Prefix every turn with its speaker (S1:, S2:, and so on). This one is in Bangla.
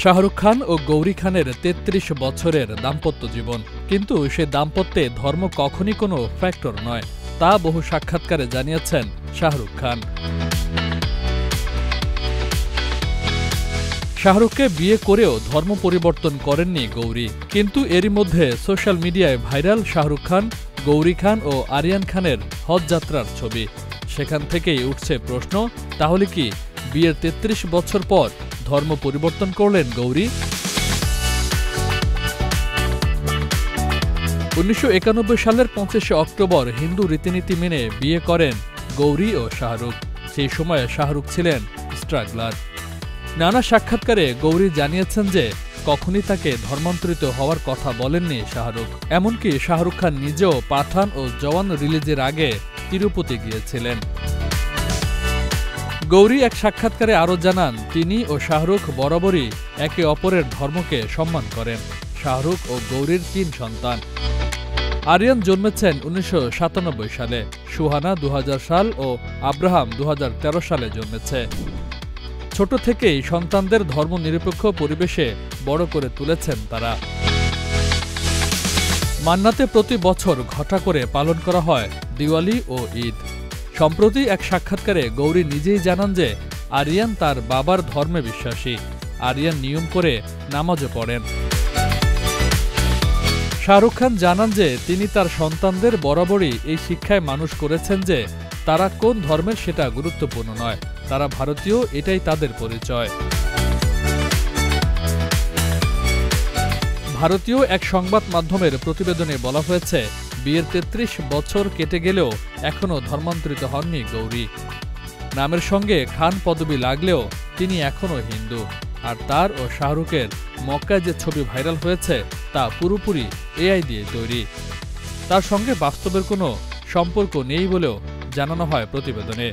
S1: শাহরুখ খান ও গৌরী খানের ৩৩ বছরের দাম্পত্য জীবন, কিন্তু সে দাম্পত্যে ধর্ম কখনই কোনো ফ্যাক্টর নয়, তা বহু সাক্ষাৎকারে জানিয়েছেন শাহরুখ খান। শাহরুখকে বিয়ে করেও ধর্ম পরিবর্তন করেননি গৌরী, কিন্তু এরই মধ্যে সোশ্যাল মিডিয়ায় ভাইরাল শাহরুখ খান, গৌরী খান ও আরিয়ান খানের হজ যাত্রার ছবি। সেখান থেকেই উঠছে প্রশ্ন, তাহলে কি বিয়ের ৩৩ বছর পর ধর্ম পরিবর্তন করলেন গৌরী? ১৯৯১ সালের ২৫শে অক্টোবর হিন্দু রীতিনীতি মেনে বিয়ে করেন গৌরী ও শাহরুখ। সেই সময়ে শাহরুখ ছিলেন স্ট্রাগলার। নানা সাক্ষাৎকারে গৌরী জানিয়েছেন যে কখনই তাকে ধর্মান্তরিত হওয়ার কথা বলেননি শাহরুখ। এমনকি শাহরুখ খান নিজেও পাঠান ও জওয়ান রিলিজের আগে তিরুপতি গিয়েছিলেন। গৌরী এক সাক্ষাৎকারে আরও জানান, তিনি ও শাহরুখ বরাবরই একে অপরের ধর্মকে সম্মান করেন। শাহরুখ ও গৌরীর ৩ সন্তান। আরিয়ান জন্মেছেন ১৯৯৭ সালে, সুহানা ২০০০ সাল ও আব্রাহাম ২০১৩ সালে জন্মেছে। ছোট থেকেই সন্তানদের ধর্মনিরপেক্ষ পরিবেশে বড় করে তুলেছেন তারা। মান্নাতে প্রতি বছর ঘটা করে পালন করা হয় দিওয়ালি ও ঈদ। সম্প্রতি এক সাক্ষাৎকারে গৌরী নিজেই জানান যে আরিয়ান তার বাবার ধর্মে বিশ্বাসী। আরিয়ান নিয়ম করে নামাজও পড়েন। শাহরুখ খান জানান যে তিনি তার সন্তানদের বরাবরই এই শিক্ষায় মানুষ করেছেন যে তারা কোন ধর্মের সেটা গুরুত্বপূর্ণ নয়, তারা ভারতীয়, এটাই তাদের পরিচয়। ভারতীয় এক সংবাদ মাধ্যমের প্রতিবেদনে বলা হয়েছে, বিয়ের ৩৩ বছর কেটে গেলেও এখনও ধর্মান্তরিত হননি গৌরী। নামের সঙ্গে খান পদবি লাগলেও তিনি এখনও হিন্দু। আর তার ও শাহরুখের মক্কায় যে ছবি ভাইরাল হয়েছে তা পুরোপুরি এআই দিয়ে তৈরি। তার সঙ্গে বাস্তবের কোনো সম্পর্ক নেই বলেও জানানো হয় প্রতিবেদনে।